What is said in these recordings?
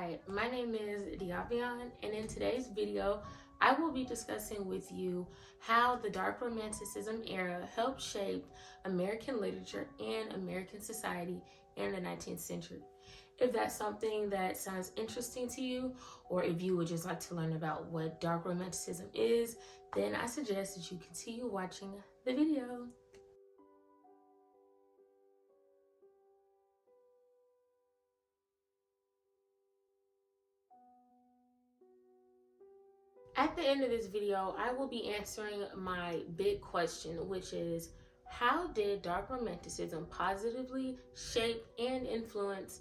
Hi, my name is Diavion, and in today's video, I will be discussing with you how the Dark Romanticism era helped shape American literature and American society in the 19th century. If that's something that sounds interesting to you, or if you would just like to learn about what Dark Romanticism is, then I suggest that you continue watching the video. At the end of this video, I will be answering my big question, which is, how did Dark Romanticism positively shape and influence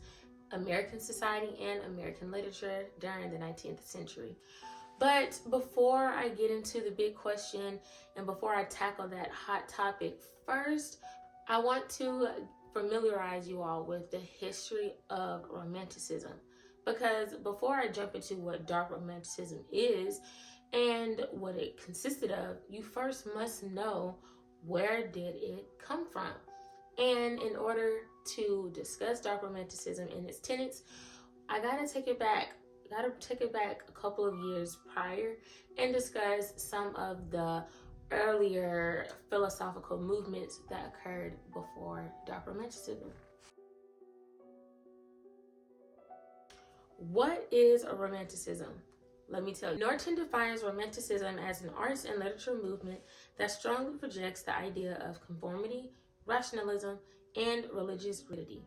American society and American literature during the 19th century? But before I get into the big question and before I tackle that hot topic, first, I want to familiarize you all with the history of Romanticism. Because before I jump into what Dark Romanticism is and what it consisted of, you first must know, where did it come from? And in order to discuss Dark Romanticism and its tenets, I gotta take it back a couple of years prior and discuss some of the earlier philosophical movements that occurred before Dark Romanticism. What is a Romanticism? Let me tell you. Norton defines Romanticism as an arts and literature movement that strongly projects the idea of conformity, rationalism, and religious rigidity.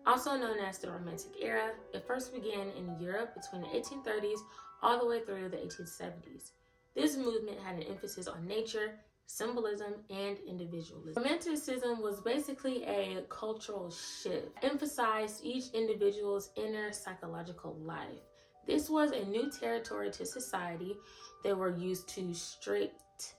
Also known as the Romantic era, it first began in Europe between the 1830s all the way through the 1870s. This movement had an emphasis on nature, symbolism, and individualism. Romanticism was basically a cultural shift, emphasized each individual's inner psychological life. This was a new territory to society. They were used to strict,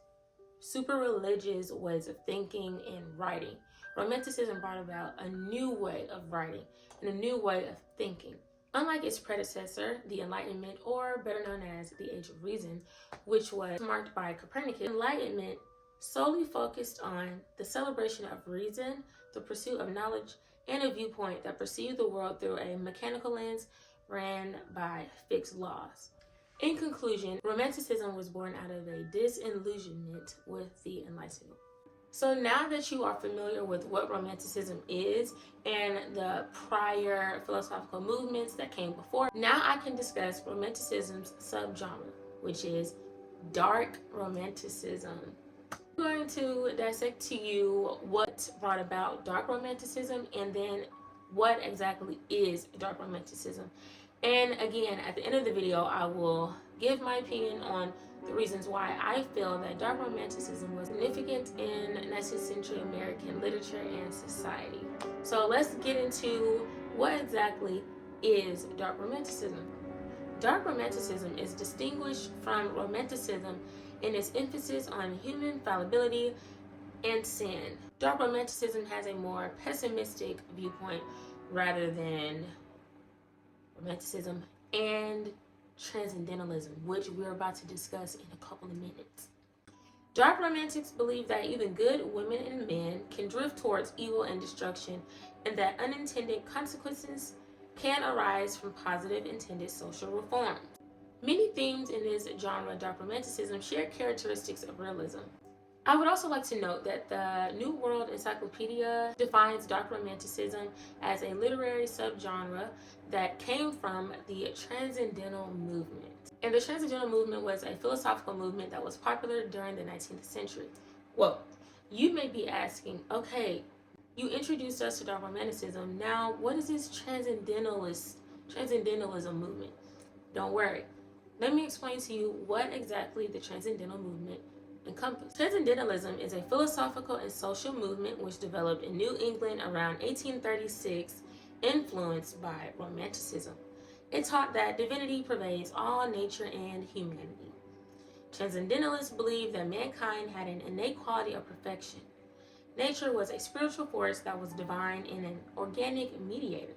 super religious ways of thinking and writing. Romanticism brought about a new way of writing and a new way of thinking. Unlike its predecessor, the Enlightenment, or better known as the Age of Reason, which was marked by Copernicus, Enlightenment solely focused on the celebration of reason, the pursuit of knowledge, and a viewpoint that perceived the world through a mechanical lens ran by fixed laws. In conclusion, Romanticism was born out of a disillusionment with the Enlightenment. So now that you are familiar with what Romanticism is and the prior philosophical movements that came before, now I can discuss Romanticism's subgenre, which is Dark Romanticism. I'm going to dissect to you what brought about Dark Romanticism and then what exactly is Dark Romanticism. And again, at the end of the video, I will give my opinion on the reasons why I feel that Dark Romanticism was significant in 19th century American literature and society. So let's get into what exactly is Dark Romanticism. Dark Romanticism is distinguished from Romanticism in its emphasis on human fallibility and sin. Dark Romanticism has a more pessimistic viewpoint rather than Romanticism and Transcendentalism, which we're about to discuss in a couple of minutes. Dark Romantics believe that even good women and men can drift towards evil and destruction, and that unintended consequences can arise from positive intended social reform. Many themes in this genre, Dark Romanticism, share characteristics of realism. I would also like to note that the New World Encyclopedia defines Dark Romanticism as a literary subgenre that came from the Transcendental Movement. And the Transcendental Movement was a philosophical movement that was popular during the 19th century. Well, you may be asking, okay, you introduced us to Dark Romanticism. Now, what is this Transcendentalism movement? Don't worry. Let me explain to you what exactly the Transcendental Movement encompass. Transcendentalism is a philosophical and social movement which developed in New England around 1836, influenced by Romanticism. It taught that divinity pervades all nature and humanity. Transcendentalists believed that mankind had an innate quality of perfection. Nature was a spiritual force that was divine and an organic mediator.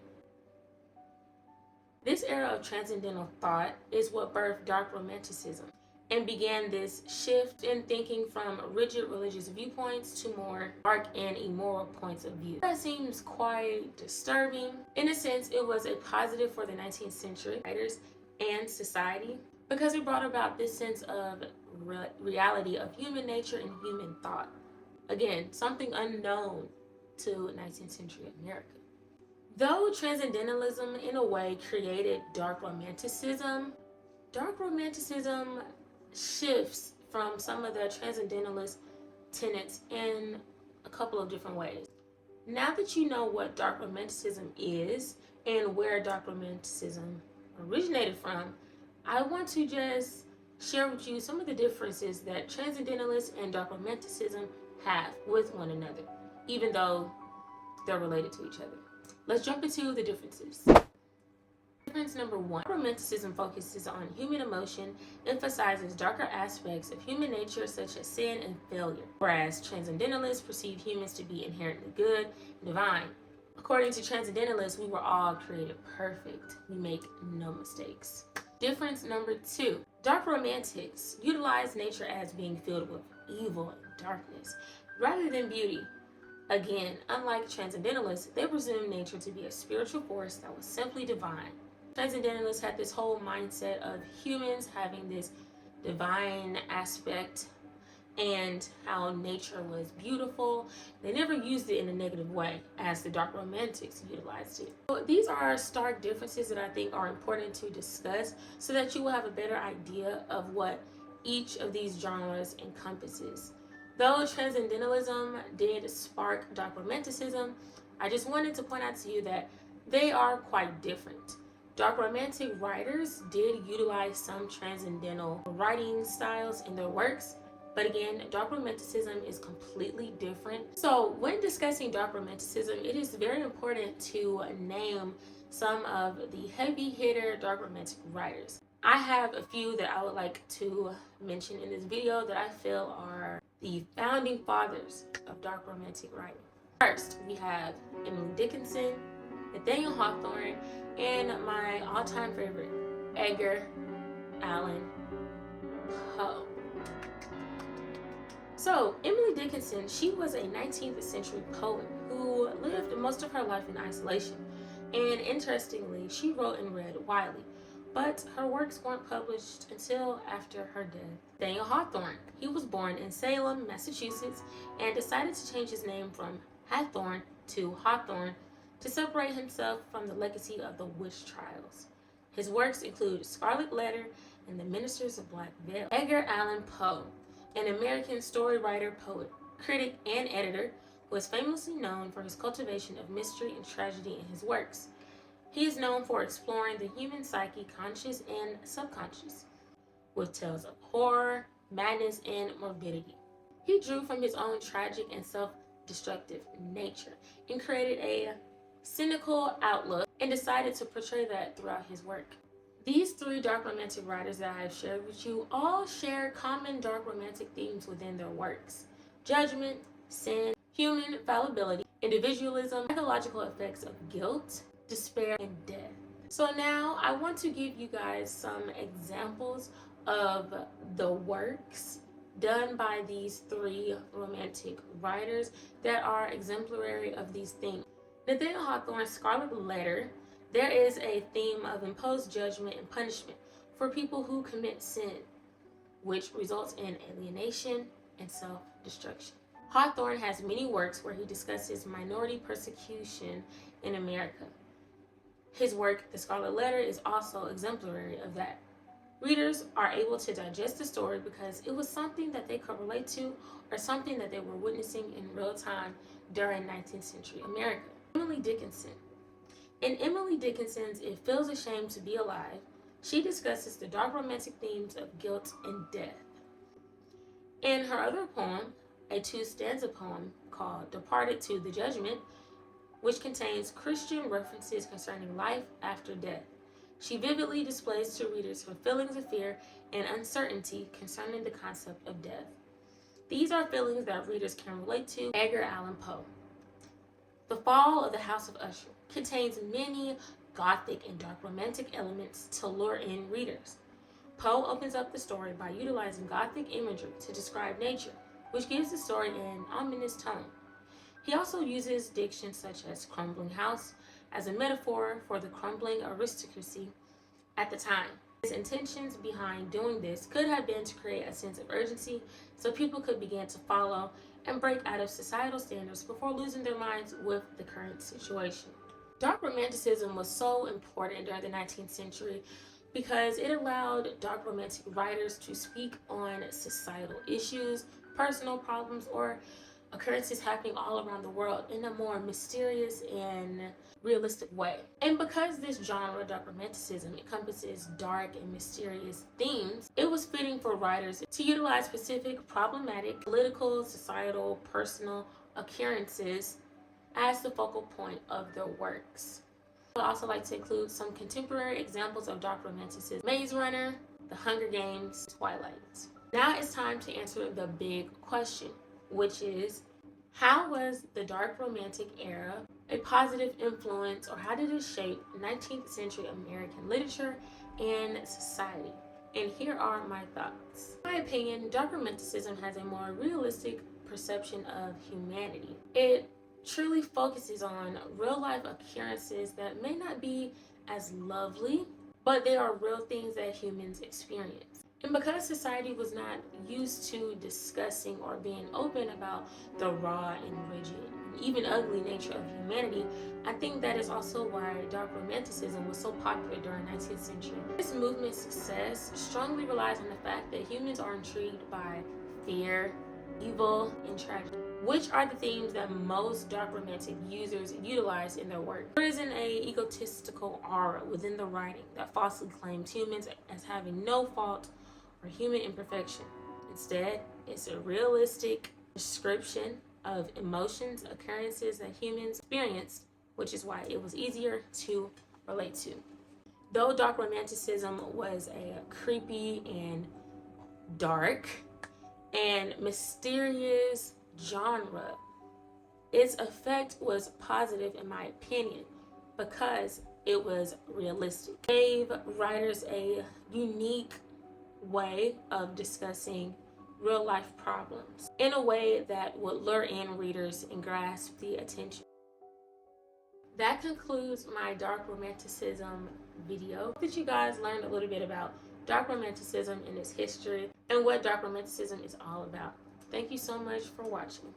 This era of transcendental thought is what birthed Dark Romanticism. and began this shift in thinking from rigid religious viewpoints to more dark and immoral points of view. That seems quite disturbing. In a sense, it was a positive for the 19th century writers and society because it brought about this sense of reality of human nature and human thought. Again, something unknown to 19th century America. Though transcendentalism in a way created dark romanticism shifts from some of the transcendentalist tenets in a couple of different ways. Now that you know what dark romanticism is and where dark romanticism originated from, I want to just share with you some of the differences that transcendentalists and dark romanticism have with one another, even though they're related to each other. Let's jump into the differences. Difference number one, romanticism focuses on human emotion, emphasizes darker aspects of human nature such as sin and failure, whereas transcendentalists perceive humans to be inherently good and divine. According to transcendentalists, we were all created perfect. We make no mistakes. Difference number two, dark romantics utilize nature as being filled with evil and darkness rather than beauty. Again, unlike transcendentalists, they presume nature to be a spiritual force that was simply divine. Transcendentalists had this whole mindset of humans having this divine aspect and how nature was beautiful. They never used it in a negative way as the dark romantics utilized it. So these are stark differences that I think are important to discuss so that you will have a better idea of what each of these genres encompasses. Though transcendentalism did spark dark romanticism, I just wanted to point out to you that they are quite different. Dark romantic writers did utilize some transcendental writing styles in their works, but again, dark romanticism is completely different. So when discussing dark romanticism, it is very important to name some of the heavy hitter dark romantic writers. I have a few that I would like to mention in this video that I feel are the founding fathers of dark romantic writing. First, we have Emily Dickinson, Nathaniel Hawthorne, and my all-time favorite, Edgar Allan Poe. So, Emily Dickinson, she was a 19th century poet who lived most of her life in isolation. And interestingly, she wrote and read widely, but her works weren't published until after her death. Nathaniel Hawthorne, he was born in Salem, Massachusetts, and decided to change his name from Hathorne to Hawthorne to separate himself from the legacy of the witch trials. His works include Scarlet Letter and The Ministers of Black Veil. Edgar Allan Poe, an American story writer, poet, critic, and editor, was famously known for his cultivation of mystery and tragedy in his works. He is known for exploring the human psyche, conscious and subconscious, with tales of horror, madness, and morbidity. He drew from his own tragic and self-destructive nature and created a cynical outlook and decided to portray that throughout his work. These three dark romantic writers that I have shared with you all share common dark romantic themes within their works: judgment, sin, human fallibility, individualism, psychological effects of guilt, despair, and death. So now I want to give you guys some examples of the works done by these three romantic writers that are exemplary of these themes. Nathaniel Hawthorne's Scarlet Letter, there is a theme of imposed judgment and punishment for people who commit sin, which results in alienation and self-destruction. Hawthorne has many works where he discusses minority persecution in America. His work, The Scarlet Letter, is also exemplary of that. Readers are able to digest the story because it was something that they could relate to or something that they were witnessing in real time during 19th century America. Emily Dickinson. In Emily Dickinson's It Feels a Shame to Be Alive, she discusses the dark romantic themes of guilt and death. In her other poem, a two-stanza poem called Departed to the Judgment, which contains Christian references concerning life after death, she vividly displays to readers her feelings of fear and uncertainty concerning the concept of death. These are feelings that readers can relate to. Edgar Allan Poe. The Fall of the House of Usher contains many gothic and dark romantic elements to lure in readers. Poe opens up the story by utilizing Gothic imagery to describe nature, which gives the story an ominous tone. He also uses diction such as crumbling house as a metaphor for the crumbling aristocracy at the time. His intentions behind doing this could have been to create a sense of urgency so people could begin to follow and break out of societal standards before losing their minds with the current situation. Dark romanticism was so important during the 19th century because it allowed dark romantic writers to speak on societal issues, personal problems, or occurrences happening all around the world in a more mysterious and realistic way. And because this genre, dark romanticism, encompasses dark and mysterious themes, it was fitting for writers to utilize specific problematic, political, societal, personal occurrences as the focal point of their works. I would also like to include some contemporary examples of dark romanticism: Maze Runner, The Hunger Games, Twilight. Now it's time to answer the big question, which is, how was the dark romantic era a positive influence, or how did it shape 19th century American literature and society? And here are my thoughts. In my opinion, dark romanticism has a more realistic perception of humanity. It truly focuses on real life occurrences that may not be as lovely, but they are real things that humans experience. And because society was not used to discussing or being open about the raw and rigid and even ugly nature of humanity, I think that is also why dark romanticism was so popular during the 19th century. This movement's success strongly relies on the fact that humans are intrigued by fear, evil, and tragedy, which are the themes that most dark romantic users utilize in their work. There isn't an egotistical aura within the writing that falsely claims humans as having no fault or human imperfection. Instead, it's a realistic description of emotions, occurrences that humans experience, which is why it was easier to relate to. Though dark romanticism was a creepy and dark and mysterious genre, its effect was positive in my opinion because it was realistic. It gave writers a unique way of discussing real life problems in a way that would lure in readers and grasp the attention. That concludes my dark romanticism video. I hope that you guys learned a little bit about dark romanticism and its history and what dark romanticism is all about. Thank you so much for watching.